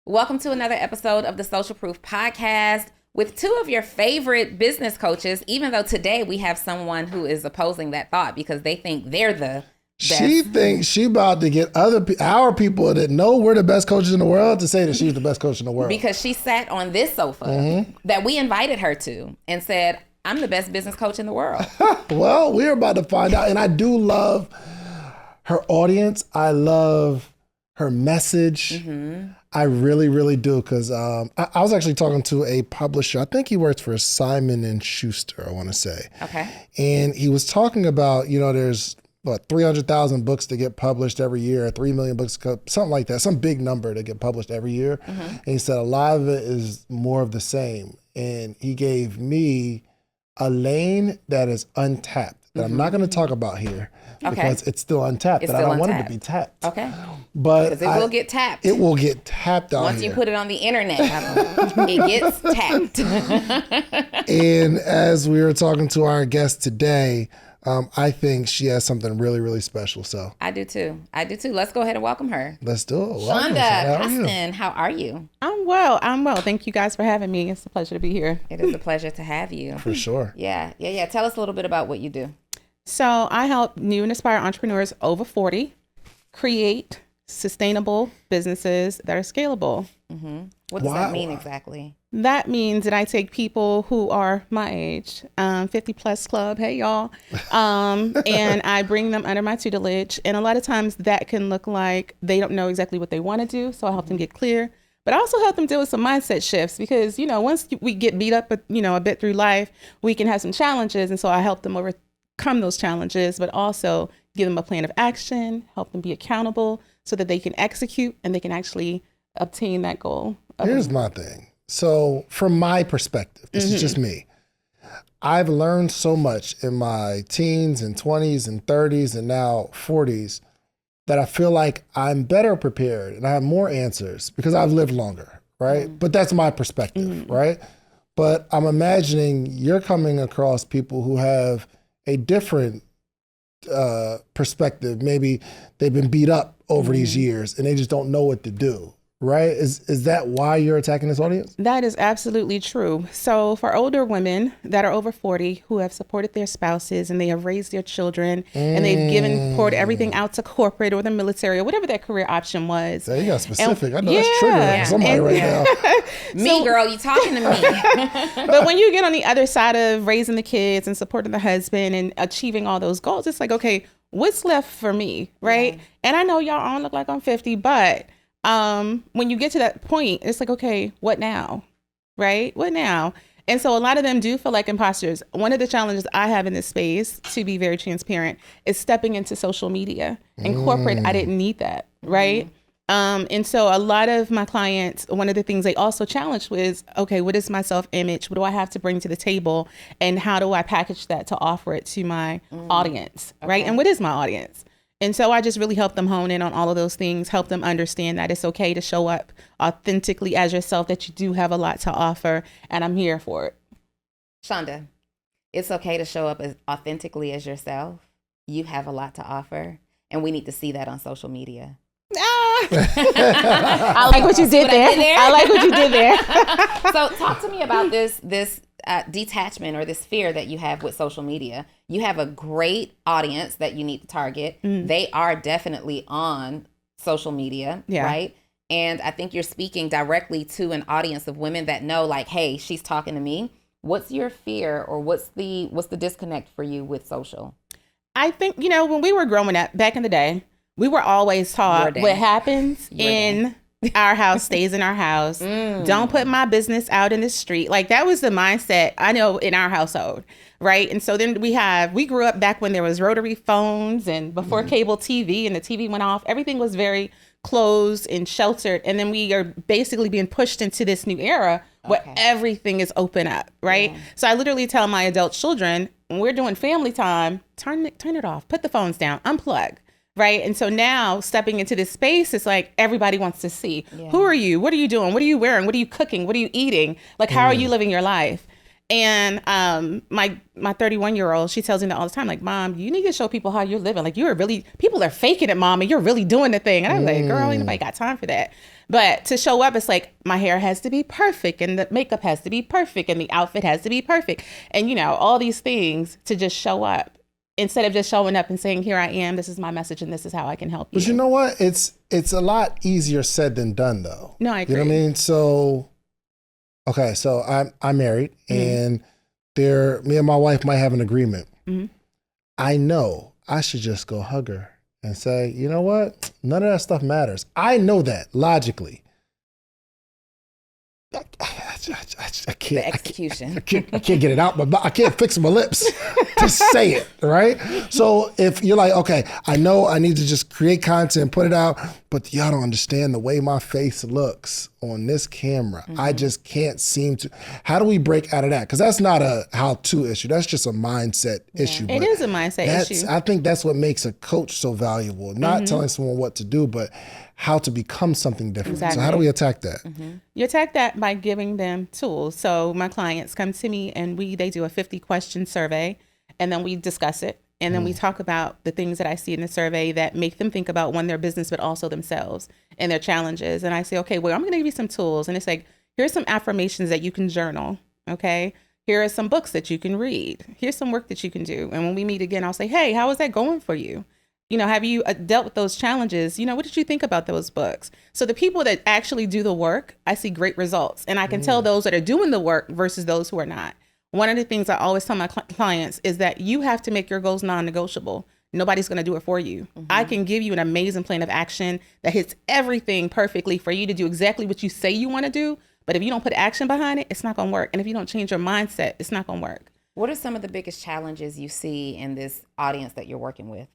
Welcome to another episode of the Social Proof Podcast with two of your favorite business coaches, even though today we have someone who is opposing that thought because they think they're the best. She thinks she about to get our people that know we're the best coaches in the world to say that she's the best coach in the world. Because she sat on this sofa that we invited her to and said, I'm the best business coach in the world. Well, we're about to find out. And I do love her audience. I love her message. I really, really do. Because I was actually talking to a publisher. I think he works for Simon and Schuster, I want to say. Okay. And he was talking about, there's 300,000 books that get published every year, 3 million books, something like that, some big number that get published every year. And he said a lot of it is more of the same. And he gave me a lane that is untapped that I'm not going to talk about here because it's still untapped. I don't want it to be tapped. Okay. But because it will get tapped. It will get tapped out Once here. you put it on the internet, it gets tapped. And as we were talking to our guest today, I think she has something really, really special. So I do too. Let's go ahead and welcome her. Let's do it. Chanda, how are you? I'm well. Thank you guys for having me. It's a pleasure to be here. It is a pleasure to have you. For sure. Yeah. Tell us a little bit about what you do. So I help new and aspiring entrepreneurs over 40 create sustainable businesses that are scalable. What does that mean exactly? That means that I take people who are my age, 50 plus club, hey y'all, and I bring them under my tutelage. And a lot of times that can look like they don't know exactly what they want to do. So I help them get clear, but I also help them deal with some mindset shifts because, once we get beat up, a bit through life, we can have some challenges. And so I help them overcome those challenges, but also give them a plan of action, help them be accountable so that they can execute and they can actually obtain that goal. Here's my thing. So from my perspective, this is just me. I've learned so much in my teens and 20s and 30s and now 40s that I feel like I'm better prepared and I have more answers because I've lived longer, right? But that's my perspective, right? But I'm imagining you're coming across people who have a different perspective. Maybe they've been beat up over these years and they just don't know what to do. Right? Is that why you're attacking this audience? That is absolutely true. So for older women that are over 40 who have supported their spouses and they have raised their children and they've poured everything out to corporate or the military or whatever their career option was. Yeah, you got specific. I know that's triggering somebody right now. Girl, you talking to me. But when you get on the other side of raising the kids and supporting the husband and achieving all those goals, it's like, okay, what's left for me? Right? And I know y'all all look like I'm 50, but when you get to that point, it's like, okay, what now? Right? What now? And so a lot of them do feel like imposters. One of the challenges I have in this space, to be very transparent, is stepping into social media. In corporate, I didn't need that. Right? And so a lot of my clients, one of the things they also challenged was, okay, what is my self-image? What do I have to bring to the table? And how do I package that to offer it to my audience? Right? And what is my audience? And so I just really help them hone in on all of those things, help them understand that it's okay to show up authentically as yourself, that you do have a lot to offer, and I'm here for it. Chanda, it's okay to show up as authentically as yourself. You have a lot to offer, and we need to see that on social media. I like what you did there. I like what you did there. So talk to me about this detachment or this fear that you have with social media. You have a great audience that you need to target. They are definitely on social media, right? And I think you're speaking directly to an audience of women that know, like, hey, she's talking to me. What's your fear, or what's the disconnect for you with social? I think, when we were growing up back in the day, we were always taught what happens in our house stays in our house. Don't put my business out in the street. Like, that was the mindset I know in our household, right? And so then we grew up back when there was rotary phones and before cable TV, and the TV went off. Everything was very closed and sheltered. And then we are basically being pushed into this new era where everything is open up, right? So I literally tell my adult children, when we're doing family time, turn it off, put the phones down, unplug. Right. And so now stepping into this space, it's like everybody wants to see, who are you? What are you doing? What are you wearing? What are you cooking? What are you eating? Like, how are you living your life? And my 31-year-old, she tells me that all the time, like, Mom, you need to show people how you're living. Like, people are faking it, Mom, and you're really doing the thing. And I'm like, girl, ain't nobody got time for that. But to show up, it's like my hair has to be perfect and the makeup has to be perfect and the outfit has to be perfect. And, you know, all these things to just show up instead of just showing up and saying, here I am, this is my message and this is how I can help you. But you know what? It's a lot easier said than done, though. No, I agree. You know what I mean? So, okay, so I'm married and me and my wife might have an agreement. I know I should just go hug her and say, you know what? None of that stuff matters. I know that logically. I can't. The execution. I can't get it out, but I can't fix my lips to say it, right? So if you're like, okay, I know I need to just create content, put it out, but y'all don't understand the way my face looks on this camera. I just can't seem to. How do we break out of that? Because that's not a how-to issue. That's just a mindset issue. It is a mindset issue. I think that's what makes a coach so valuable. Not telling someone what to do, but how to become something different. Exactly. So how do we attack that? You attack that by giving them tools. So my clients come to me and they do a 50-question survey, and then we discuss it. And then we talk about the things that I see in the survey that make them think about, one, their business, but also themselves and their challenges. And I say, okay, well, I'm going to give you some tools. And it's like, here's some affirmations that you can journal. Okay. Here are some books that you can read. Here's some work that you can do. And when we meet again, I'll say, hey, how is that going for you? You know, have you dealt with those challenges? You know, what did you think about those books? So the people that actually do the work, I see great results. And I can tell those that are doing the work versus those who are not. One of the things I always tell my clients is that you have to make your goals non-negotiable. Nobody's going to do it for you. I can give you an amazing plan of action that hits everything perfectly for you to do exactly what you say you want to do. But if you don't put action behind it, it's not going to work. And if you don't change your mindset, it's not going to work. What are some of the biggest challenges you see in this audience that you're working with?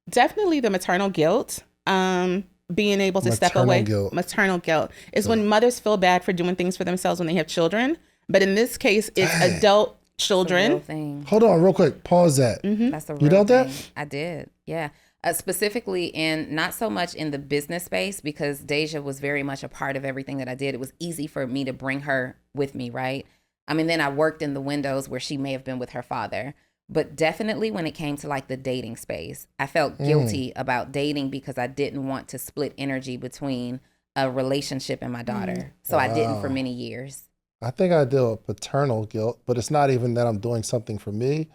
Definitely the maternal guilt. Being able to step away. Maternal guilt is when mothers feel bad for doing things for themselves when they have children. But in this case, it's adult children. Hold on real quick. Pause that. That's the real You dealt thing. that? I did. Yeah. Specifically in, not so much in the business space, because Deja was very much a part of everything that I did. It was easy for me to bring her with me, right? I mean, then I worked in the windows where she may have been with her father. But definitely when it came to like the dating space, I felt guilty about dating because I didn't want to split energy between a relationship and my daughter. So I didn't for many years. I think I deal with paternal guilt, but it's not even that I'm doing something for me.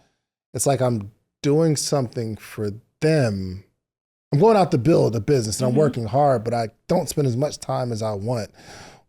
It's like I'm doing something for them. I'm going out to build a business and I'm working hard, but I don't spend as much time as I want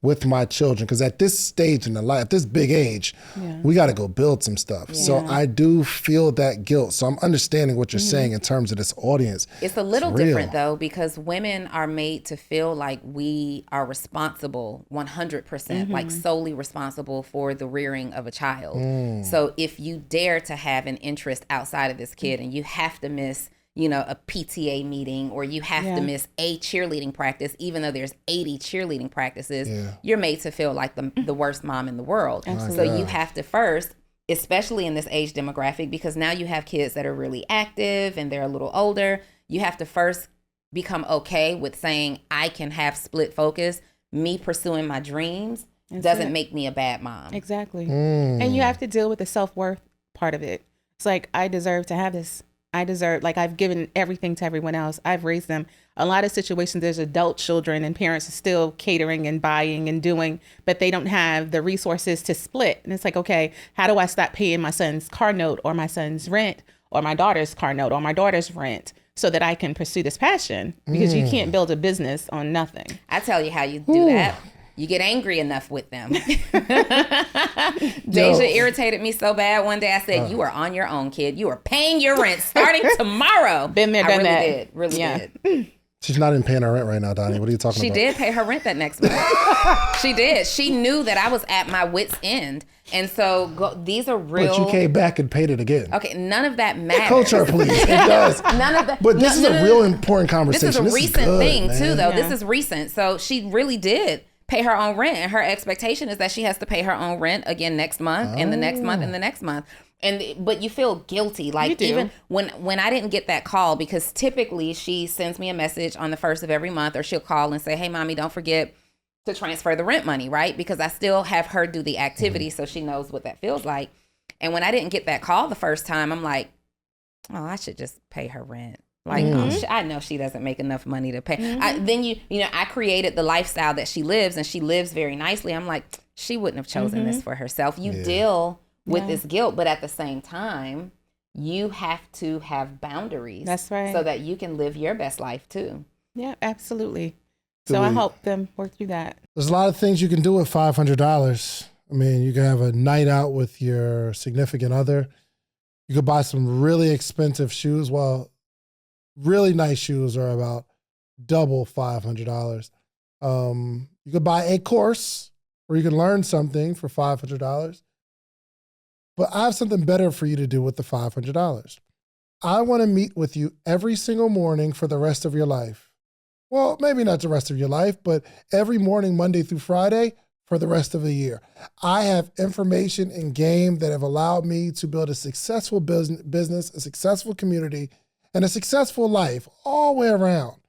with my children. Because at this stage in the life, at this big age, we got to go build some stuff. Yeah. So I do feel that guilt. So I'm understanding what you're saying in terms of this audience. It's a little different though, because women are made to feel like we are responsible 100%, like solely responsible for the rearing of a child. So if you dare to have an interest outside of this kid and you have to miss, you know, a PTA meeting, or you have to miss a cheerleading practice, even though there's 80 cheerleading practices, you're made to feel like the worst mom in the world. So you have to first, especially in this age demographic, because now you have kids that are really active and they're a little older, you have to first become okay with saying, I can have split focus. Me pursuing my dreams doesn't make me a bad mom. Exactly. And you have to deal with the self-worth part of it. It's like, I deserve to have this. I deserve, like, I've given everything to everyone else. I've raised them. A lot of situations, there's adult children and parents are still catering and buying and doing, but they don't have the resources to split. And it's like, okay, how do I stop paying my son's car note or my son's rent or my daughter's car note or my daughter's rent so that I can pursue this passion? Because you can't build a business on nothing. I tell you how you do that. You get angry enough with them. Deja irritated me so bad one day. I said, you are on your own, kid. You are paying your rent starting tomorrow. Been there, done that. Really did. She's not even paying her rent right now, Donnie. What are you talking about? She did pay her rent that next month. She did. She knew that I was at my wit's end. And so these are real. But you came back and paid it again. Okay, none of that matters. Coach her, please. It does. None of that. But this is a real important conversation. This is a recent thing, too, though. Yeah. This is recent. So she really did pay her own rent, and her expectation is that she has to pay her own rent again next month and the next month and the next month. But you feel guilty, like even when I didn't get that call, because typically she sends me a message on the first of every month, or she'll call and say, hey mommy, don't forget to transfer the rent money, right? Because I still have her do the activity so she knows what that feels like. And when I didn't get that call the first time, I'm like, oh, I should just pay her rent. Like, I know she doesn't make enough money to pay. Then I created the lifestyle that she lives, and she lives very nicely. I'm like, she wouldn't have chosen this for herself. You deal with this guilt, but at the same time, you have to have boundaries. That's right. So that you can live your best life too. Yeah, absolutely. So I help them work through that. There's a lot of things you can do with $500. I mean, you can have a night out with your significant other. You could buy some really expensive shoes. Well, really nice shoes are about double $500. You could buy a course where you can learn something for $500. But I have something better for you to do with the $500. I want to meet with you every single morning for the rest of your life. Well, maybe not the rest of your life, but every morning, Monday through Friday, for the rest of the year. I have information and game that have allowed me to build a successful business, a successful community, and a successful life all the way around.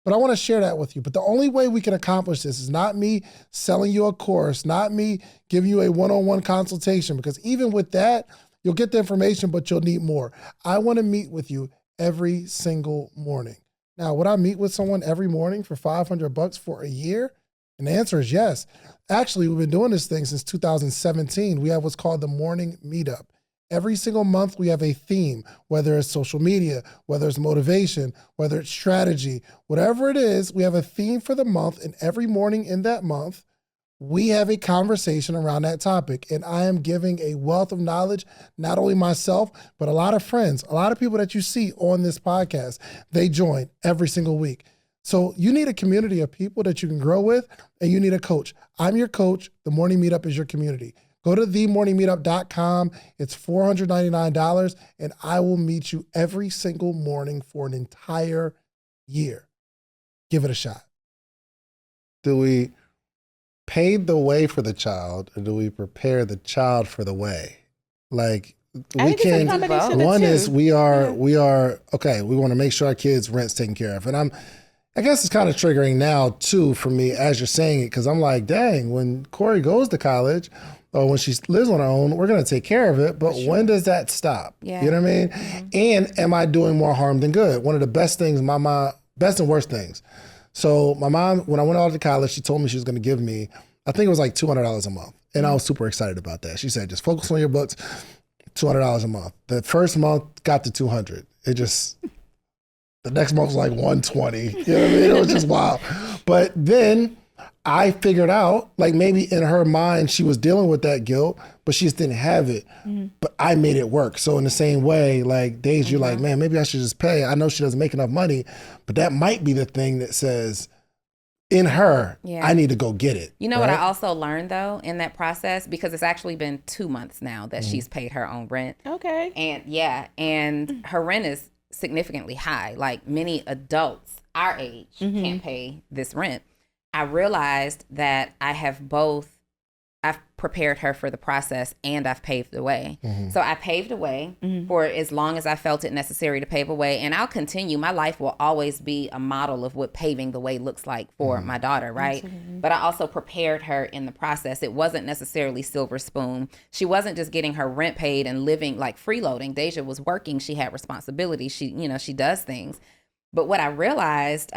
But I want to share that with you. But the only way we can accomplish this is not me selling you a course, not me giving you a one-on-one consultation, because even with that, you'll get the information, but you'll need more. I want to meet with you every single morning. Now, would I meet with someone every morning for $500 for a year? And the answer is yes. Actually, we've been doing this thing since 2017. We have what's called the morning meetup. Every single month, we have a theme, whether it's social media, whether it's motivation, whether it's strategy, whatever it is, we have a theme for the month. And every morning in that month, we have a conversation around that topic. And I am giving a wealth of knowledge, not only myself, but a lot of friends, a lot of people that you see on this podcast, they join every single week. So you need a community of people that you can grow with, and you need a coach. I'm your coach. The Morning Meetup is your community. Go to themorningmeetup.com. It's $499, and I will meet you every single morning for an entire year. Give it a shot. Do we pave the way for the child, or do we prepare the child for the way? Like, we can. One is we are okay. We want to make sure our kids' rent's taken care of, and I guess it's kind of triggering now too for me as you're saying it, because I'm like, dang, when Corey goes to college or when she lives on her own, we're going to take care of it. But when does that stop? Yeah. You know what I mean? Mm-hmm. And am I doing more harm than good? One of the best things, my mom, best and worst things. So my mom, when I went out to college, she told me she was going to give me, I think it was like $200 a month. And I was super excited about that. She said, just focus on your books, $200 a month. The first month got to $200. It just... The next month was like $120. You know what I mean? It was just wild. But then I figured out, like maybe in her mind, she was dealing with that guilt, but she just didn't have it. Mm-hmm. But I made it work. So in the same way, like days you're like, man, maybe I should just pay. I know she doesn't make enough money, but that might be the thing that says in her, I need to go get it. You know what I also learned though in that process, because it's actually been 2 months now that she's paid her own rent. Okay. And her rent is significantly high. Like many adults our age can't pay this rent. I realized that I've prepared her for the process and I've paved the way. Mm-hmm. So I paved the way for as long as I felt it necessary to pave a way. And I'll continue. My life will always be a model of what paving the way looks like for my daughter, right? Absolutely. But I also prepared her in the process. It wasn't necessarily silver spoon. She wasn't just getting her rent paid and living like freeloading. Deja was working. She had responsibility. She does things. But what I realized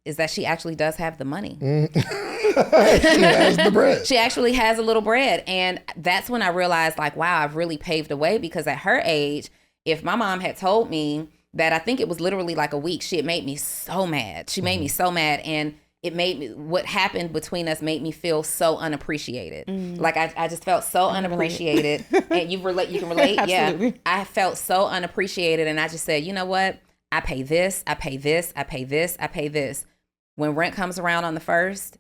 is that she actually does have the money. She has the bread. She actually has a little bread. And that's when I realized, like, wow, I've really paved the way, because at her age, if my mom had told me that, I think it was literally like a week, it made me so mad. She made me so mad. And it made me, what happened between us made me feel so unappreciated. Like I just felt so unappreciated. And you can relate? Absolutely. Yeah. I felt so unappreciated. And I just said, you know what? I pay this, I pay this, I pay this, I pay this. When rent comes around on the 1st,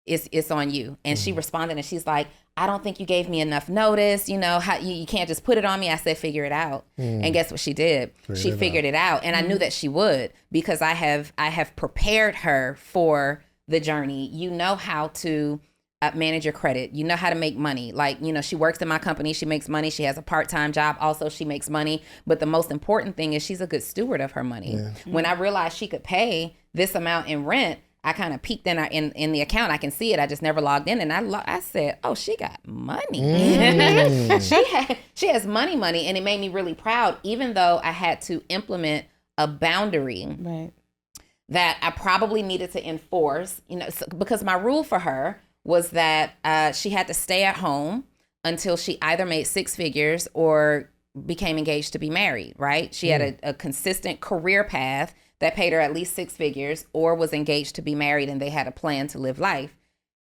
it's on you. And she responded and she's like, I don't think you gave me enough notice. You know, how you can't just put it on me. I said, figure it out. And guess what she did? She figured it out. And I knew that she would, because I have prepared her for the journey. You know how to manage your credit. You know how to make money. Like, she works in my company. She makes money. She has a part-time job. Also, she makes money. But the most important thing is she's a good steward of her money. Yeah. When I realized she could pay this amount in rent, I kind of peeked in the account. I can see it. I just never logged in. And I said, oh, she got money. She has money. And it made me really proud, even though I had to implement a boundary that I probably needed to enforce, because my rule for her was that she had to stay at home until she either made six figures or became engaged to be married, right? She had a consistent career path that paid her at least six figures, or was engaged to be married, and they had a plan to live life.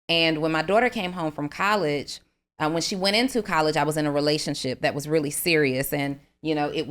And when my daughter came home from college, when she went into college, I was in a relationship that was really serious, and it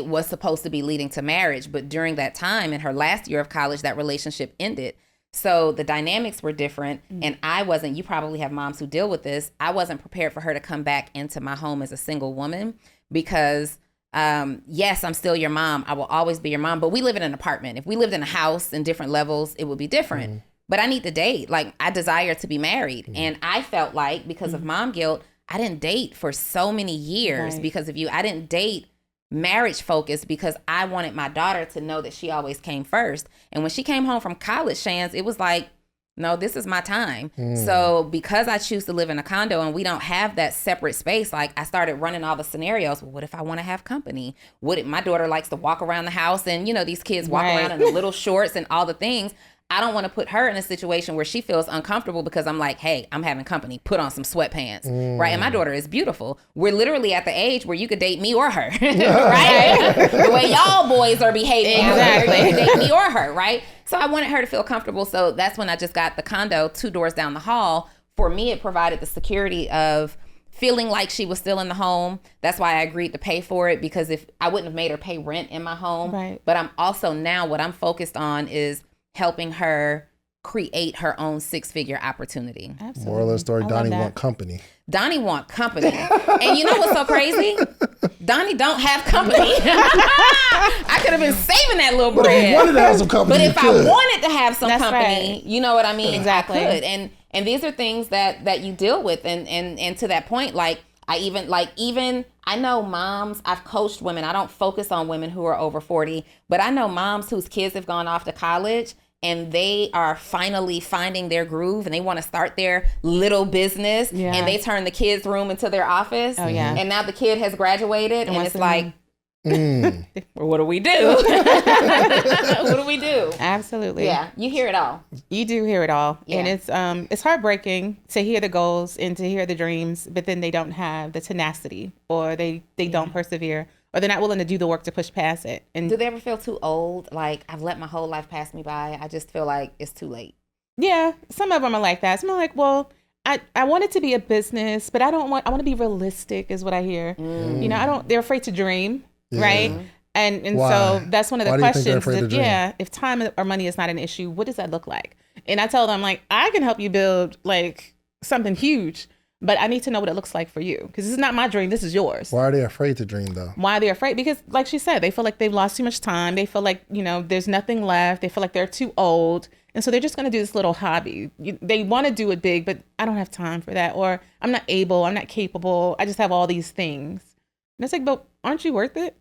was supposed to be leading to marriage. But during that time, in her last year of college, that relationship ended. So the dynamics were different, and I wasn't. You probably have moms who deal with this. I wasn't prepared for her to come back into my home as a single woman, because yes, I'm still your mom. I will always be your mom. But we live in an apartment. If we lived in a house in different levels, it would be different. But I need to date. Like, I desire to be married. And I felt like, because of mom guilt, I didn't date for so many years because of you. I didn't date marriage focused because I wanted my daughter to know that she always came first. And when she came home from college, Shans, it was like, no, this is my time. So because I choose to live in a condo and we don't have that separate space, like, I started running all the scenarios. Well, what if I want to have company? My daughter likes to walk around the house, and these kids walk around in the little shorts and all the things. I don't want to put her in a situation where she feels uncomfortable because I'm like, hey, I'm having company. Put on some sweatpants, right? And my daughter is beautiful. We're literally at the age where you could date me or her, right? The way y'all boys are behaving, exactly. You could date me or her, right? So I wanted her to feel comfortable. So that's when I just got the condo 2 doors down the hall. For me, it provided the security of feeling like she was still in the home. That's why I agreed to pay for it, because if I wouldn't have made her pay rent in my home. Right. But I'm also, now what I'm focused on is helping her create her own 6-figure opportunity. Absolutely. Moral of the story, Donnie want company. Donnie want company. And you know what's so crazy? Donnie don't have company. I could have been saving that little bread. But if you wanted to have some company, but if I wanted to have some company, right. You know what I mean? Exactly. I could. And these are things that you deal with. And to that point, like, I know moms, I've coached women. I don't focus on women who are over 40, but I know moms whose kids have gone off to college and they are finally finding their groove and they want to start their little business, and they turn the kids' room into their office. Oh, yeah. And now the kid has graduated and it's like, well, what do we do? What do we do? Absolutely. Yeah, you hear it all. You do hear it all. Yeah. And it's heartbreaking to hear the goals and to hear the dreams, but then they don't have the tenacity, or they don't persevere, or they're not willing to do the work to push past it. And do they ever feel too old? Like, I've let my whole life pass me by. I just feel like it's too late. Yeah, some of them are like that. Some are like, well, I want it to be a business, but I want to be realistic, is what I hear. They're afraid to dream. Yeah. Right. And so that's one of the questions. If time or money is not an issue, what does that look like? And I tell them, like, I can help you build like something huge, but I need to know what it looks like for you, because this is not my dream. This is yours. Why are they afraid to dream, though? Why are they afraid? Because, like she said, they feel like they've lost too much time. They feel like, there's nothing left. They feel like they're too old. And so they're just going to do this little hobby. They want to do it big, but I don't have time for that. Or I'm not able. I'm not capable. I just have all these things. And it's like, but aren't you worth it?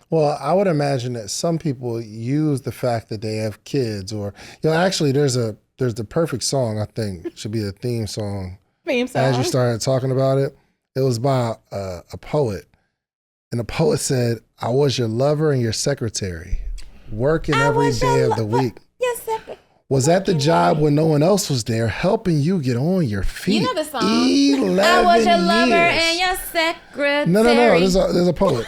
Well, I would imagine that some people use the fact that they have kids, or actually there's the perfect song, I think should be a theme song. As you started talking about it, it was by a poet, and the poet said, "I was your lover and your secretary, working every day of the week. Yes, secretary. Was at the job when no one else was there, helping you get on your feet." You know the song. 11 I was your lover and your secretary. No. There's a poet.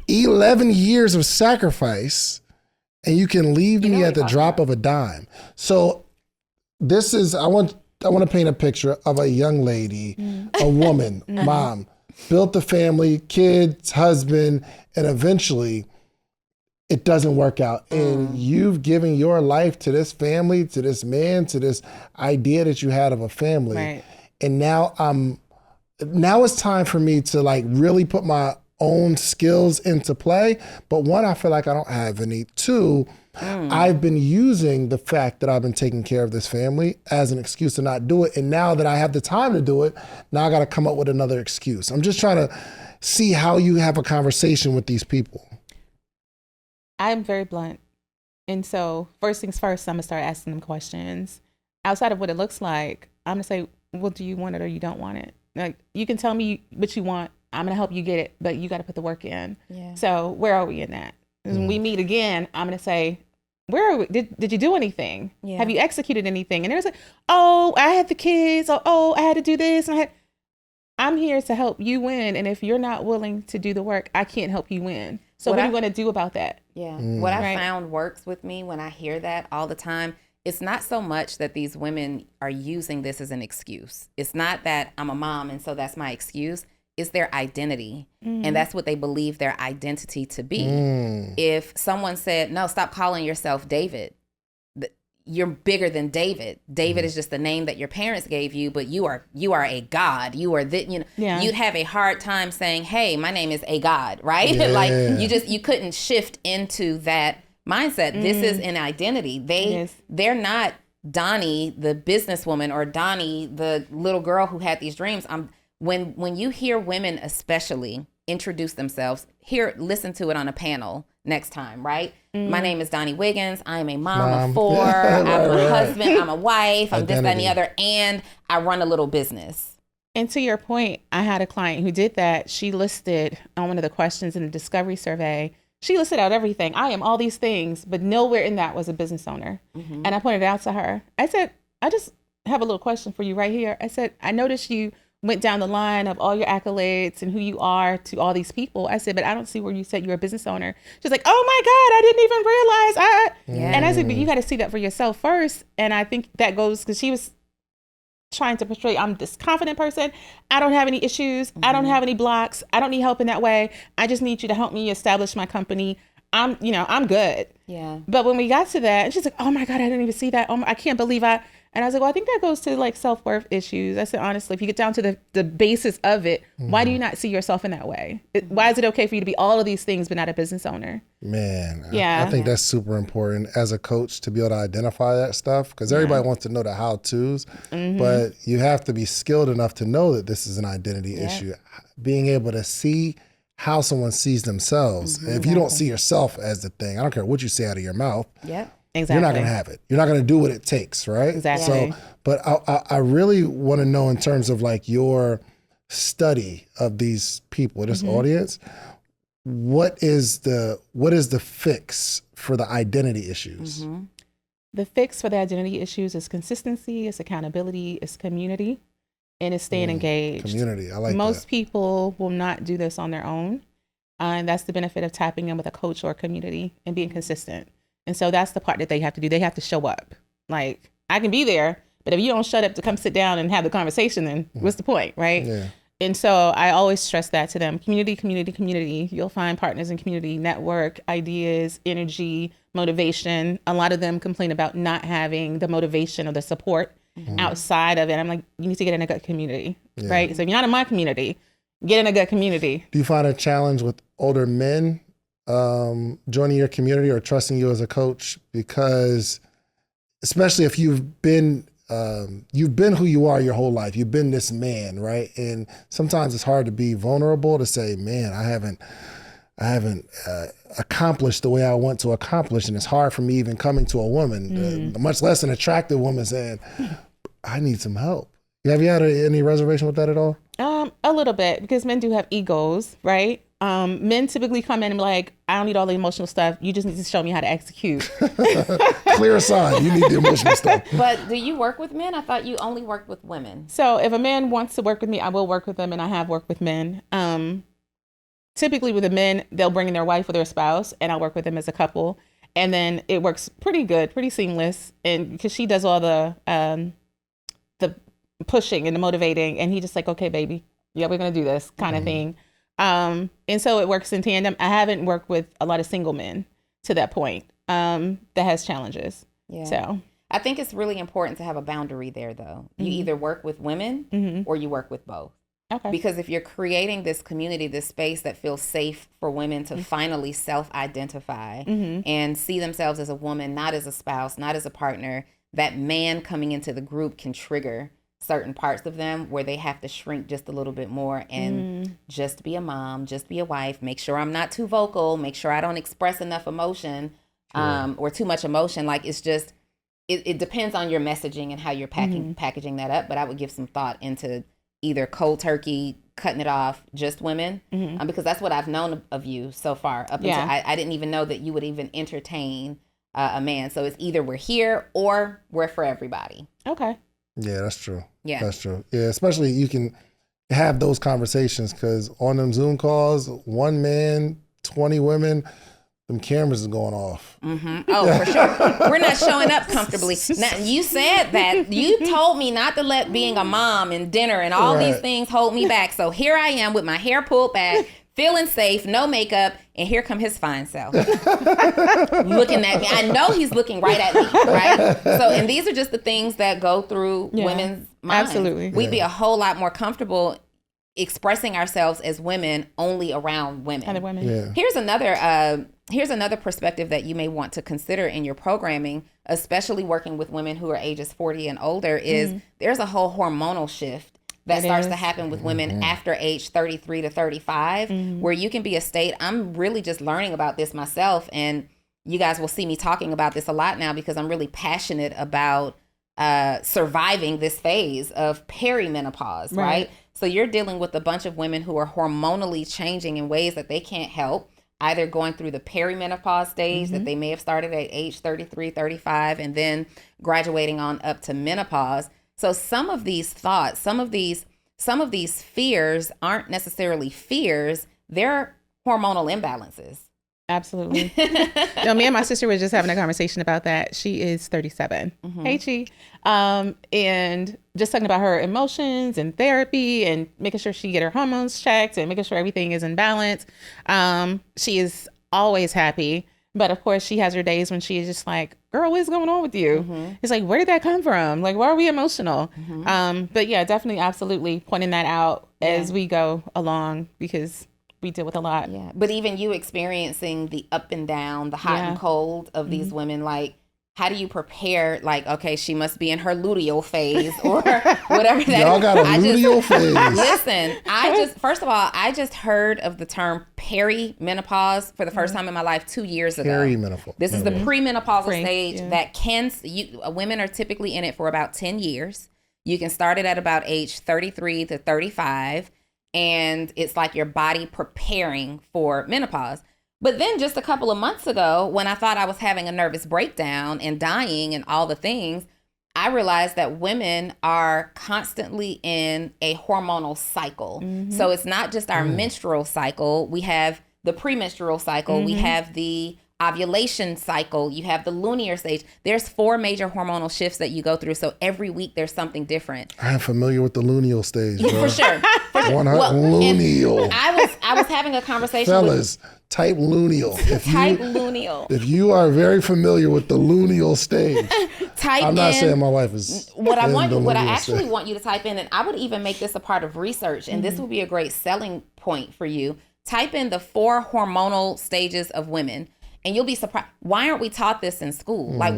11 years of sacrifice, and you can leave me at the drop of a dime. So this is, I want to paint a picture of a young lady, a woman, mom, built a family, kids, husband, and eventually it doesn't work out. And you've given your life to this family, to this man, to this idea that you had of a family. Right. And now it's time for me to like really put my own skills into play. But one, I feel like I don't have any. Two, I've been using the fact that I've been taking care of this family as an excuse to not do it. And now that I have the time to do it, now I got to come up with another excuse. I'm just trying to see how you have a conversation with these people. I'm very blunt. And so first things first, I'm going to start asking them questions. Outside of what it looks like, I'm going to say, well, do you want it or you don't want it? Like, you can tell me what you want. I'm going to help you get it, but you got to put the work in. Yeah. So where are we in that? When we meet again, I'm going to say, where are we? Did you do anything? Yeah. Have you executed anything? And there's like, oh, I had the kids. Oh, I had to do this. And I'm here to help you win. And if you're not willing to do the work, I can't help you win. So what are you going to do about that? Yeah. What I found works with me when I hear that all the time, it's not so much that these women are using this as an excuse. It's not that I'm a mom and so that's my excuse. It's their identity. And that's what they believe their identity to be. If someone said, no, stop calling yourself David. You're bigger than David. David is just the name that your parents gave you, but you are a God. You are you'd have a hard time saying, hey, my name is a God, right? Yeah. Like you couldn't shift into that mindset. This is an identity. They're not Donnie, the businesswoman, or Donnie, the little girl who had these dreams. When you hear women especially introduce themselves, listen to it on a panel next time, right? My name is Donnie Wiggins. I am a mom of 4. I'm a husband. I'm a wife. I'm this, that, and the other. And I run a little business. And to your point, I had a client who did that. She listed on one of the questions in the discovery survey, she listed out everything. I am all these things, but nowhere in that was a business owner. And I pointed it out to her. I said, I just have a little question for you right here. I said, I noticed you went down the line of all your accolades and who you are to all these people. I said, but I don't see where you said you're a business owner. She's like, oh my God, I didn't even realize. And I said, but you got to see that for yourself first. And I think that goes, because she was trying to portray, I'm this confident person. I don't have any issues. I don't have any blocks. I don't need help in that way. I just need you to help me establish my company. I'm good. Yeah. But when we got to that, she's like, oh my God, I didn't even see that. I can't believe And I was like, well, I think that goes to like self-worth issues. I said, honestly, if you get down to the basis of it, why do you not see yourself in that way? Why is it okay for you to be all of these things, but not a business owner? Man, I think that's super important as a coach to be able to identify that stuff, because everybody wants to know the how-tos, but you have to be skilled enough to know that this is an identity issue. Being able to see how someone sees themselves. If you don't see yourself as the thing, I don't care what you say out of your mouth. Exactly. You're not going to have it. You're not going to do what it takes, right? Exactly. So, but I really want to know in terms of like your study of these people, this audience, what is the fix for the identity issues? The fix for the identity issues is consistency, it's accountability, it's community, and it's staying engaged. Community, I like that. Most people will not do this on their own. And that's the benefit of tapping in with a coach or a community and being consistent. And so that's the part that they have to do. They have to show up. Like, I can be there, but if you don't shut up to come sit down and have the conversation, then what's the point, right? Yeah. And so I always stress that to them. Community, community, community. You'll find partners in community, network, ideas, energy, motivation. A lot of them complain about not having the motivation or the support outside of it. I'm like, you need to get in a good community, right? So if you're not in my community, get in a good community. Do you find a challenge with older men joining your community or trusting you as a coach? Because especially if you've been who you are your whole life, you've been this man, right? And sometimes it's hard to be vulnerable to say, man, I haven't accomplished the way I want to accomplish, and it's hard for me even coming to a woman, much less an attractive woman, saying, I need some help. Have you had any reservation with that at all? A little bit, because men do have egos, right? Men typically come in and be like, I don't need all the emotional stuff. You just need to show me how to execute. Clear sign. You need the emotional stuff. But do you work with men? I thought you only worked with women. So if a man wants to work with me, I will work with them, and I have worked with men. Typically with the men, they'll bring in their wife or their spouse, and I'll work with them as a couple. And then it works pretty good, pretty seamless. And because she does all the pushing and the motivating, and he just like, okay, baby, yeah, we're going to do this kind of thing. And so it works in tandem. I haven't worked with a lot of single men to that point that has challenges. Yeah. So I think it's really important to have a boundary there, though. You either work with women or you work with both. Okay. Because if you're creating this community, this space that feels safe for women to finally self-identify and see themselves as a woman, not as a spouse, not as a partner, that man coming into the group can trigger certain parts of them where they have to shrink just a little bit more and just be a mom, just be a wife, make sure I'm not too vocal, make sure I don't express enough emotion or too much emotion. Like, it's just, it depends on your messaging and how you're packaging that up. But I would give some thought into either cold turkey, cutting it off, just women, because that's what I've known of you so far. Up until I didn't even know that you would even entertain a man. So it's either we're here or we're for everybody. Okay. Yeah, that's true. Yeah. That's true. Yeah, especially you can have those conversations because on them Zoom calls, 1 man, 20 women, them cameras is going off. Oh, for sure. We're not showing up comfortably. Now, you said that. You told me not to let being a mom and dinner and all these things hold me back. So here I am with my hair pulled back, feeling safe, no makeup, and here come his fine self. Looking at me. I know he's looking right at me, right? So, and these are just the things that go through women's minds. Absolutely. We'd be a whole lot more comfortable expressing ourselves as women only around women. Other women. Yeah. Here's another perspective that you may want to consider in your programming, especially working with women who are ages 40 and older, is there's a whole hormonal shift that starts to happen with women after age 33 to 35, where you can be a state. I'm really just learning about this myself, and you guys will see me talking about this a lot now because I'm really passionate about surviving this phase of perimenopause, right? So you're dealing with a bunch of women who are hormonally changing in ways that they can't help, either going through the perimenopause stage that they may have started at age 33, 35, and then graduating on up to menopause. So some of these thoughts, some of these fears aren't necessarily fears, they're hormonal imbalances. Absolutely. No, me and my sister were just having a conversation about that. She is 37. Hey, Chi. And just talking about her emotions and therapy and making sure she get her hormones checked and making sure everything is in balance. She is always happy. But of course, she has her days when she is just like, girl, what's going on with you? It's like, where did that come from? Like, why are we emotional? But yeah, definitely, absolutely pointing that out as we go along because we deal with a lot. Yeah. But even you experiencing the up and down, the hot and cold of these women, like, how do you prepare? Like, okay, she must be in her luteal phase or whatever that Y'all got a luteal phase. Listen, first of all, I just heard of the term perimenopause for the first time in my life 2 years ago. Perimenopause. This is the premenopausal stage that women are typically in it for about 10 years. You can start it at about age 33 to 35. And it's like your body preparing for menopause. But then just a couple of months ago, when I thought I was having a nervous breakdown and dying and all the things, I realized that women are constantly in a hormonal cycle. So it's not just our menstrual cycle. We have the premenstrual cycle. We have the ovulation cycle. You have the luteal stage. There's 4 major hormonal shifts that you go through. So every week there's something different. I'm familiar with the luteal stage, bro. For sure. Luteal. I was having a conversation Fellas, type luteal. Luteal. If you are very familiar with the luteal stage, I'm not saying my wife is. What I actually want you to type in, and I would even make this a part of research, and this would be a great selling point for you. Type in the 4 hormonal stages of women. And you'll be surprised. Why aren't we taught this in school? Like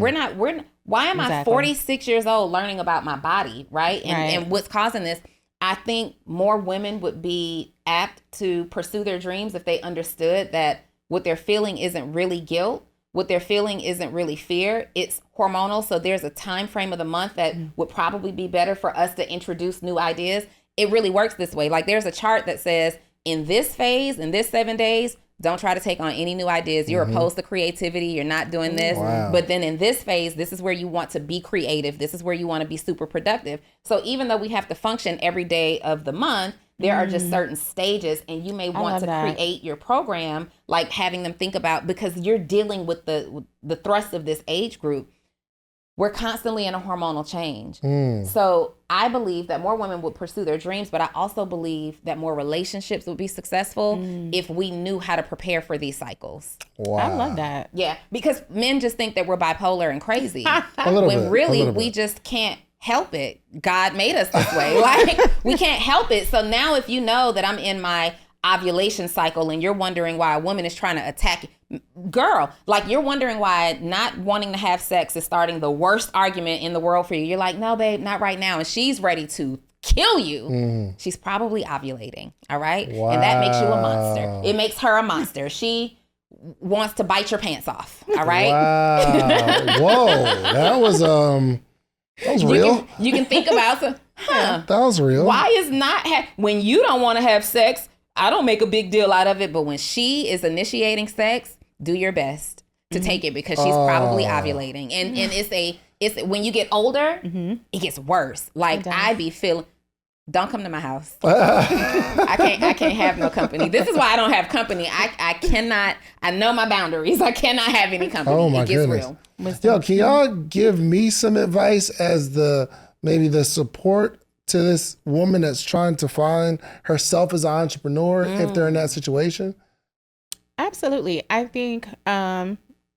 why am I 46 years old learning about my body, right? And what's causing this? I think more women would be apt to pursue their dreams if they understood that what they're feeling isn't really guilt. What they're feeling isn't really fear. It's hormonal. So there's a time frame of the month that would probably be better for us to introduce new ideas. It really works this way. Like there's a chart that says in this phase, in this 7 days, don't try to take on any new ideas. You're opposed to creativity. You're not doing this. Wow. But then in this phase, this is where you want to be creative. This is where you want to be super productive. So even though we have to function every day of the month, there are just certain stages, and you may want to create your program, like having them think about, because you're dealing with the thrust of this age group. We're constantly in a hormonal change. So I believe that more women would pursue their dreams, but I also believe that more relationships would be successful if we knew how to prepare for these cycles. Wow. I love that. Yeah, because men just think that we're bipolar and crazy. When really we just can't help it. God made us this way. Like we can't help it. So now if you know that I'm in my ovulation cycle and you're wondering why a woman is trying to attack you, girl, like you're wondering why not wanting to have sex is starting the worst argument in the world for you. You're like, no, babe, not right now. And she's ready to kill you. She's probably ovulating. All right. Wow. And that makes you a monster. It makes her a monster. She wants to bite your pants off. All right. Wow. Whoa. That was That was real. You can think about that was real. Why is not when you don't want to have sex? I don't make a big deal out of it, but when she is initiating sex, do your best to take it because she's probably ovulating, and it's when you get older, it gets worse. Like I be feeling. Don't come to my house. I can't have no company. This is why I don't have company. I cannot. I know my boundaries. I cannot have any company. Oh my it gets goodness. real. Yo, can y'all give me some advice as maybe the support to this woman that's trying to find herself as an entrepreneur if they're in that situation? Absolutely. I think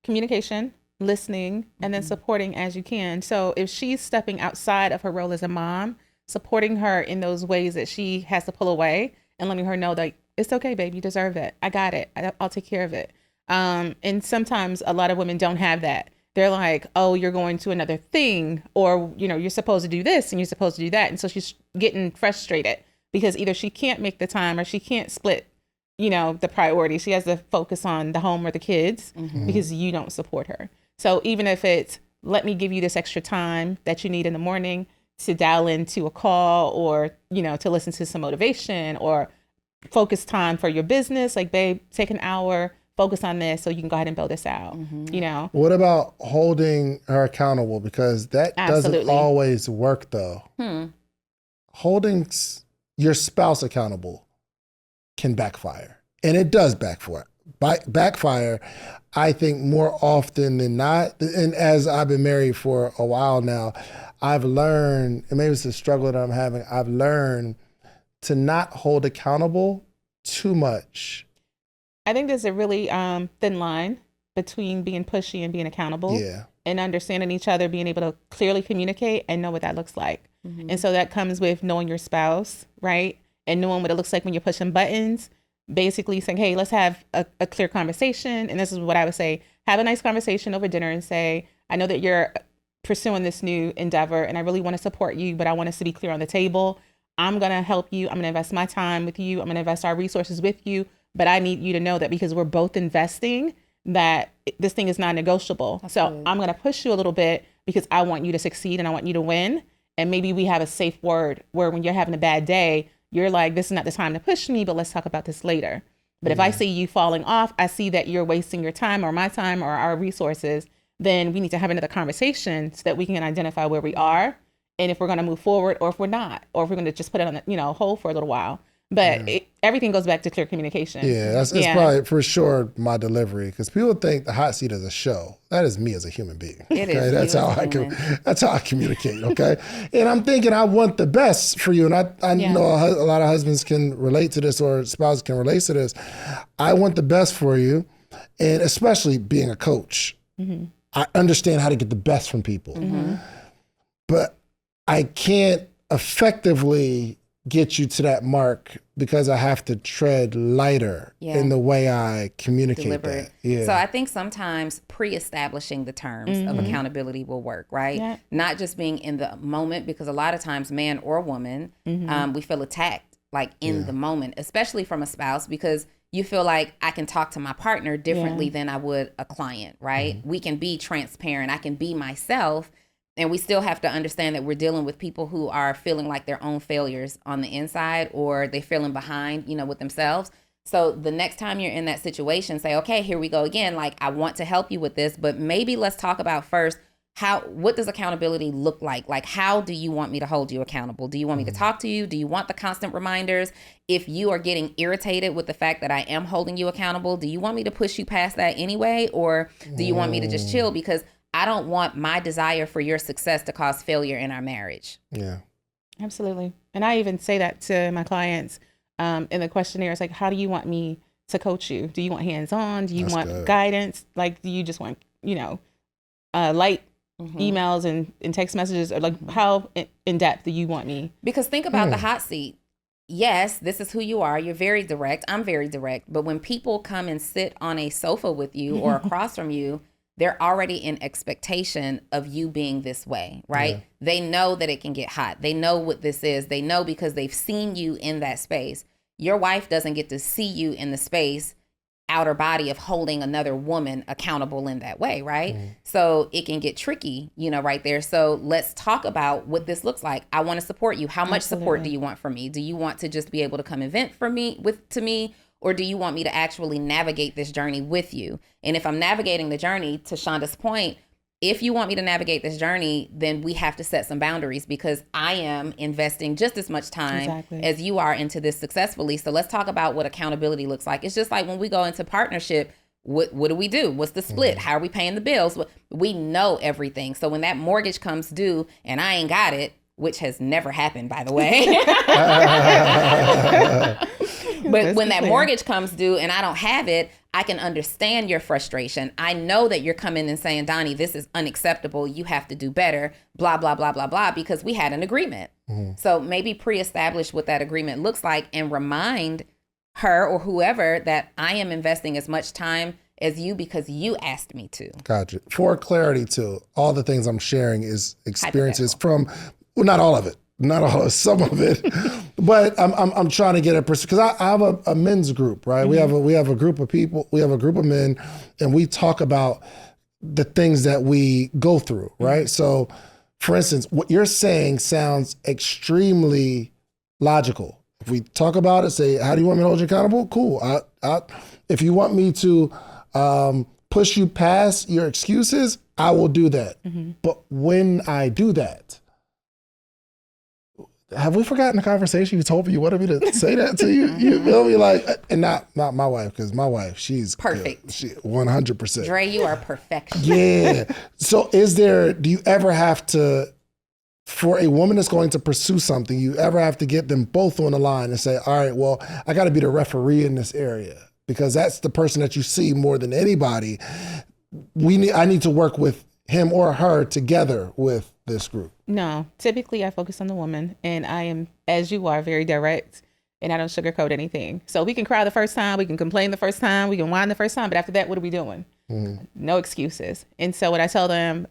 communication, listening, and then supporting as you can. So if she's stepping outside of her role as a mom, supporting her in those ways that she has to pull away and letting her know that it's okay, babe, you deserve it. I got it. I'll take care of it. And sometimes a lot of women don't have that. They're like, oh, you're going to another thing, or, you're supposed to do this and you're supposed to do that. And so she's getting frustrated because either she can't make the time or she can't split, the priority. She has to focus on the home or the kids because you don't support her. So even if it's, let me give you this extra time that you need in the morning to dial into a call or, to listen to some motivation or focus time for your business. Like, babe, take an hour, focus on this so you can go ahead and build this out, What about holding her accountable? Because that doesn't always work though. Holding your spouse accountable can backfire. And it does backfire, I think, more often than not. And as I've been married for a while now, I've learned, and maybe it's the struggle that I'm having, I've learned to not hold accountable too much. I think there's a really thin line between being pushy and being accountable. Yeah. And understanding each other, being able to clearly communicate and know what that looks like. And so that comes with knowing your spouse, right? And knowing what it looks like when you're pushing buttons. Basically saying, hey, let's have a clear conversation. And this is what I would say. Have a nice conversation over dinner and say, I know that you're pursuing this new endeavor and I really want to support you, but I want us to be clear on the table. I'm going to help you. I'm going to invest my time with you. I'm going to invest our resources with you. But I need you to know that because we're both investing, that this thing is non-negotiable. So I'm going to push you a little bit because I want you to succeed and I want you to win. And maybe we have a safe word where when you're having a bad day, you're like, this is not the time to push me, but let's talk about this later. But if I see you falling off, I see that you're wasting your time or my time or our resources, then we need to have another conversation so that we can identify where we are and if we're going to move forward or if we're not, or if we're going to just put it on hold for a little while. But everything goes back to clear communication. Yeah, that's probably for sure my delivery, because people think the hot seat is a show. That is me as a human being. It is. That's how I communicate. Okay, and I'm thinking I want the best for you, and I know a lot of husbands can relate to this, or spouses can relate to this. I want the best for you, and especially being a coach, I understand how to get the best from people, but I can't effectively get you to that mark because I have to tread lighter in the way I communicate that. Yeah. So I think sometimes pre-establishing the terms of accountability will work, right? Yeah. Not just being in the moment, because a lot of times, man or woman, we feel attacked like in the moment, especially from a spouse, because you feel like I can talk to my partner differently than I would a client, right? We can be transparent. I can be myself. And we still have to understand that we're dealing with people who are feeling like their own failures on the inside, or they're feeling behind, with themselves. So the next time you're in that situation, say, okay, here we go again. Like, I want to help you with this, but maybe let's talk about first, what does accountability look like? Like, how do you want me to hold you accountable? Do you want me to talk to you? Do you want the constant reminders? If you are getting irritated with the fact that I am holding you accountable, do you want me to push you past that anyway? Or do you want me to just chill? Because I don't want my desire for your success to cause failure in our marriage. Yeah, absolutely. And I even say that to my clients in the questionnaire. It's like, how do you want me to coach you? Do you want hands-on? Do you want guidance? Like, do you just want, light emails and text messages? Or like, how in depth do you want me? Because think about the hot seat. Yes, this is who you are. You're very direct. I'm very direct. But when people come and sit on a sofa with you or across from you, they're already in expectation of you being this way, right? Yeah. They know that it can get hot. They know what this is. They know because they've seen you in that space. Your wife doesn't get to see you in the space outer body of holding another woman accountable in that way, right? So it can get tricky, right there. So let's talk about what this looks like. I want to support you. How much support do you want from me? Do you want to just be able to come and vent to me? Or do you want me to actually navigate this journey with you? And if I'm navigating the journey, to Chanda's point, if you want me to navigate this journey, then we have to set some boundaries, because I am investing just as much time as you are into this successfully. So let's talk about what accountability looks like. It's just like when we go into partnership, what do we do? What's the split? How are we paying the bills? We know everything. So when that mortgage comes due and I ain't got it, which has never happened, by the way. But when that mortgage comes due and I don't have it, I can understand your frustration. I know that you're coming and saying, Donnie, this is unacceptable. You have to do better, blah, blah, blah, blah, blah, because we had an agreement. So maybe pre-establish what that agreement looks like and remind her or whoever that I am investing as much time as you because you asked me to. Gotcha. For clarity too, all the things I'm sharing is experiences from, well, not all of it. Not all of some of it, but I'm trying to get a perspective, because I have a men's group, right? We have a group of people, we have a group of men, and we talk about the things that we go through, right? So, for instance, what you're saying sounds extremely logical. If we talk about it, say, how do you want me to hold you accountable? Cool. If you want me to push you past your excuses, I will do that. But when I do that, have we forgotten the conversation you told me you wanted me to say that to you? You feel me? Like, and not my wife, because my wife, she's perfect. Good. She 100%. Dre, you are perfection. Yeah. So do you ever have to, for a woman that's going to pursue something, you ever have to get them both on the line and say, all right, well, I got to be the referee in this area, because that's the person that you see more than anybody. I need to work with him or her together with this group. No, typically I focus on the woman, and I am, as you are, very direct, and I don't sugarcoat anything. So we can cry the first time, we can complain the first time, we can whine the first time, but after that, what are we doing? No excuses. And so what I tell them,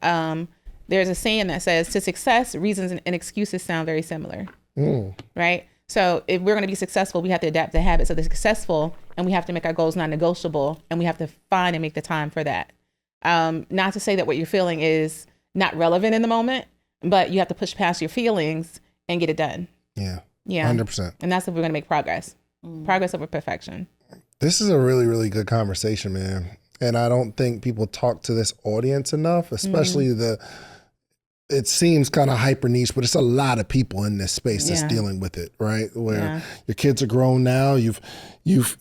there's a saying that says, to success, reasons and excuses sound very similar, right? So if we're going to be successful, we have to adapt the habits of the successful, and we have to make our goals non-negotiable, and we have to find and make the time for that. Not to say that what you're feeling is not relevant in the moment, but you have to push past your feelings and get it done. Yeah. 100%. And that's if we're going to make progress. Progress over perfection. This is a really, really good conversation, man. And I don't think people talk to this audience enough, especially it seems kind of hyper niche, but it's a lot of people in this space that's dealing with it, right? Where your kids are grown now, you've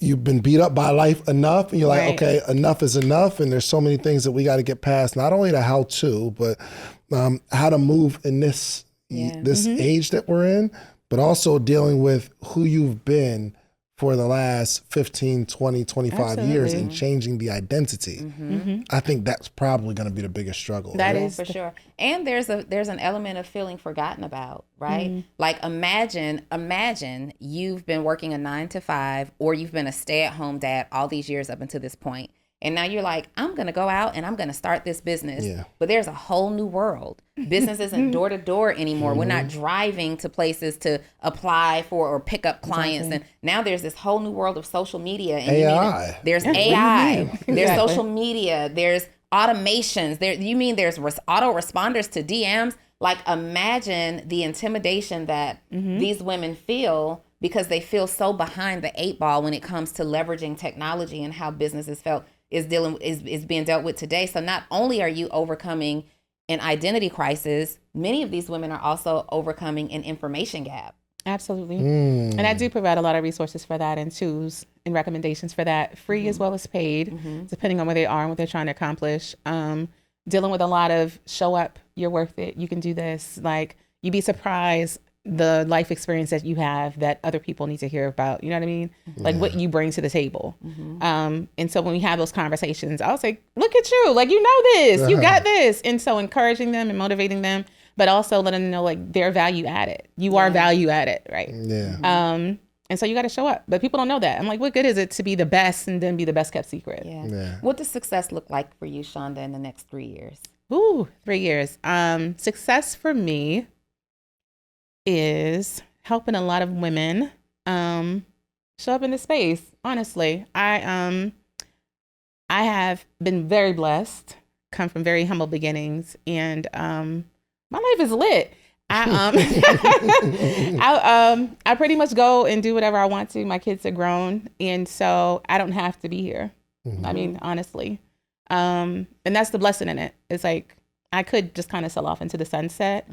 been beat up by life enough, and you're like, okay, enough is enough, and there's so many things that we got to get past. Not only the how to, but how to move in this age that we're in, but also dealing with who you've been for the last 15, 20, 25 years and changing the identity. I think that's probably going to be the biggest struggle. That is for sure. And there's an element of feeling forgotten about, right? Like imagine you've been working a 9 to 5, or you've been a stay-at-home dad all these years up until this point. And now you're like, I'm going to go out and I'm going to start this business. But there's a whole new world. Business isn't door to door anymore. We're not driving to places to apply for or pick up clients. And now there's this whole new world of social media. And AI. There's AI. There's social media. There's automations. There's autoresponders to DMs. Like, imagine the intimidation that these women feel, because they feel so behind the 8 ball when it comes to leveraging technology and how businesses is being dealt with today. So not only are you overcoming an identity crisis, many of these women are also overcoming an information gap. Absolutely. And I do provide a lot of resources for that, and tools and recommendations for that, free as well as paid, depending on where they are and what they're trying to accomplish. Dealing with a lot of show up, you're worth it, you can do this. Like, you'd be surprised the life experience that you have that other people need to hear about, you know what I mean? Like what you bring to the table. And so when we have those conversations, I'll say, look at you, like, you know this, you got this. And so encouraging them and motivating them, but also letting them know, like, they're value added. You are value added, right? And so you got to show up, but people don't know that. I'm like, what good is it to be the best and then be the best kept secret? What does success look like for you, Chanda, in the next 3 years? 3 years. Success for me is helping a lot of women show up in the space. Honestly, I I have been very blessed, come from very humble beginnings, and my life is lit. I pretty much go and do whatever I want to. My kids are grown, and so I don't have to be here. Mm-hmm. I mean, honestly, and that's the blessing in it. It's like I could just kind of sell off into the sunset,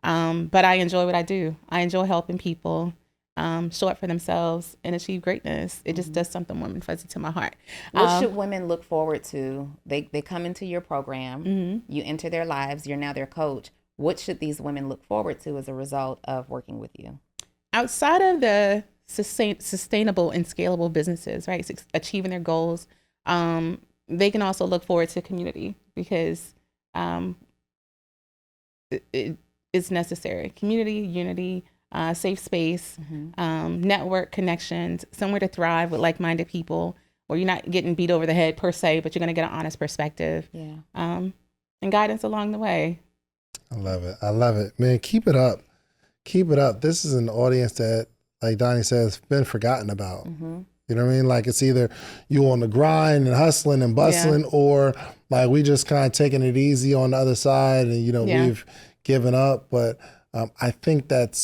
but I enjoy what I do. I enjoy helping people show up for themselves and achieve greatness. It just does something warm and fuzzy to my heart. What should women look forward to? They come into your program, you enter their lives, you're now their coach. What should these women look forward to as a result of working with you? Outside of the sustainable and scalable businesses, right? Achieving their goals, they can also look forward to community because it's necessary. Community, unity, safe space, network connections, somewhere to thrive with like-minded people where you're not getting beat over the head per se, but you're going to get an honest perspective and guidance along the way. I love it. Man, keep it up. This is an audience that, like Donnie says, been forgotten about. You know what I mean? Like it's either you on the grind and hustling and bustling or like we just kind of taking it easy on the other side and, we've given up. But I think I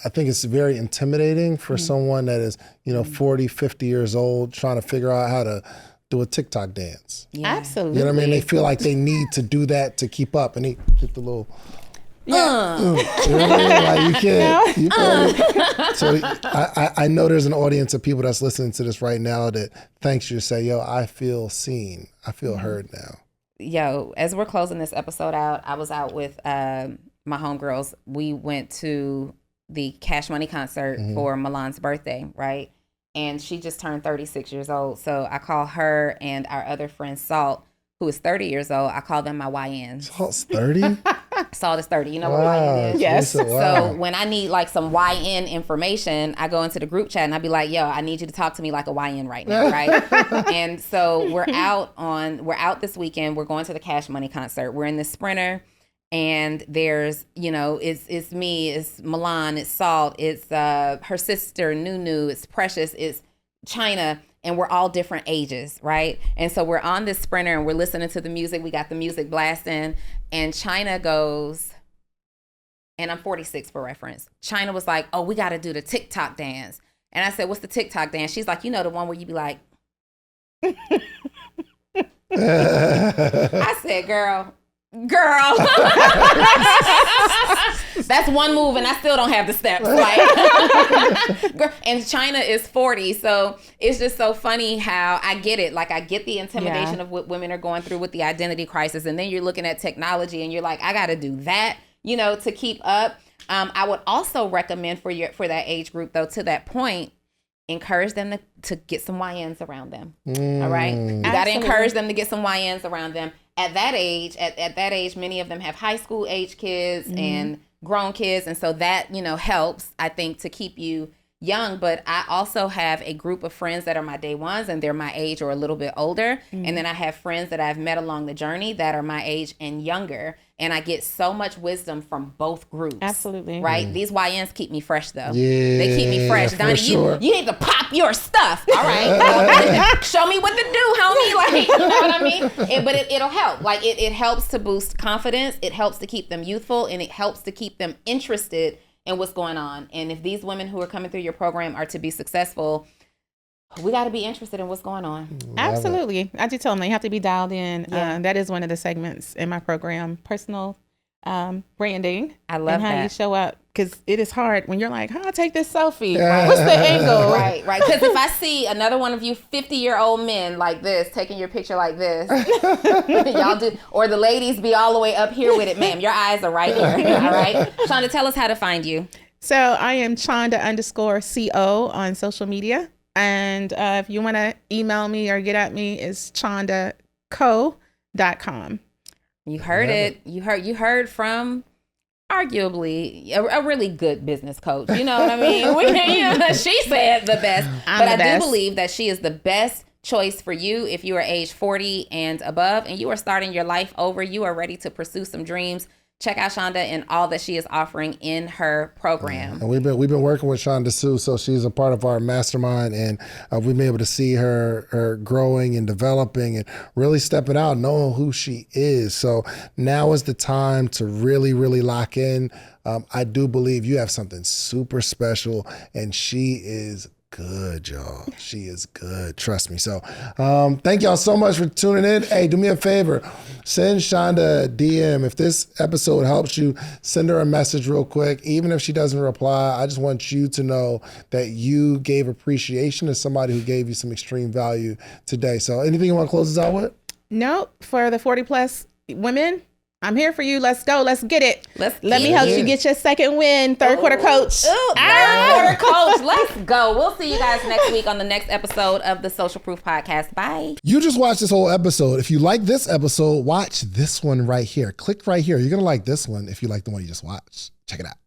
think it's very intimidating for someone that is, 40, 50 years old trying to figure out how to do a TikTok dance. Yeah. Absolutely. You know what I mean? They feel like they need to do that to keep up, and they get the little. You know what I mean? Like you can't. So I know there's an audience of people that's listening to this right now that thanks you to say, yo, I feel seen. I feel heard now. Yo, as we're closing this episode out, I was out with my homegirls. We went to the Cash Money concert for Milan's birthday, right? And she just turned 36 years old. So I call her and our other friend Salt, who is 30 years old. I call them my YNs. Salt's 30? Salt is 30. You know what YN is? Yes. Wow. So when I need like some YN information, I go into the group chat and I be like, yo, I need you to talk to me like a YN right now, right? And so we're out this weekend. We're going to the Cash Money concert. We're in the Sprinter. And there's, it's me, it's Milan, it's Salt, it's her sister, Nunu, it's Precious, it's China, and we're all different ages, right? And so we're on this Sprinter and we're listening to the music. We got the music blasting, and China goes, and I'm 46 for reference. China was like, oh, we got to do the TikTok dance. And I said, what's the TikTok dance? She's like, the one where you be like. I said, girl. That's one move and I still don't have the steps. Like, and China is 40, so it's just so funny how I get it. Like I get the intimidation of what women are going through with the identity crisis, and then you're looking at technology and you're like, I got to do that, to keep up. I would also recommend for that age group though, to that point, encourage them to get some YNs around them. All right, you got to encourage them to get some YNs around them. At that age, many of them have high school age kids and grown kids. And so that, helps, I think, to keep you young. But I also have a group of friends that are my day ones and they're my age or a little bit older. And then I have friends that I've met along the journey that are my age and younger. And I get so much wisdom from both groups. Absolutely. Right? These YNs keep me fresh, though. Yeah, they keep me fresh. Donnie, sure. you need to pop your stuff. All right. Show me what to do, homie. Like, you know what I mean? But it'll help. Like, it helps to boost confidence. It helps to keep them youthful. And it helps to keep them interested in what's going on. And if these women who are coming through your program are to be successful, we got to be interested in what's going on. Absolutely. I do tell them they have to be dialed in. Yeah. That is one of the segments in my program, personal branding. I love and how that. You show up, because it is hard when you're like, how I take this selfie? Right. What's the angle? Right. Because if I see another one of you 50-year-old men like this, taking your picture like this, y'all do, or the ladies be all the way up here with it, ma'am, your eyes are right here. All right. Chanda, tell us how to find you. So I am Chanda_CO on social media. And if you want to email me or get at me, it's chandaco.com. You heard it. You heard from arguably a really good business coach. You know what I mean? She said the best. I do believe that she is the best choice for you if you are age 40 and above and you are starting your life over. You are ready to pursue some dreams, check out Chanda and all that she is offering in her program. And we've been working with Chanda Sue, so she's a part of our mastermind, and we've been able to see her growing and developing and really stepping out, knowing who she is. So now is the time to really, really lock in. I do believe you have something super special, and she is good, y'all. She is good. Trust me. So thank y'all so much for tuning in. Hey, do me a favor. Send Chanda a DM. If this episode helps you, send her a message real quick. Even if she doesn't reply, I just want you to know that you gave appreciation to somebody who gave you some extreme value today. So anything you want to close us out with? Nope. For the 40 plus women, I'm here for you. Let's go. Let's get it. Let me help you get your second win. Third quarter coach. Third quarter coach. Let's go. We'll see you guys next week on the next episode of the Social Proof Podcast. Bye. You just watched this whole episode. If you like this episode, watch this one right here. Click right here. You're going to like this one if you like the one you just watched. Check it out.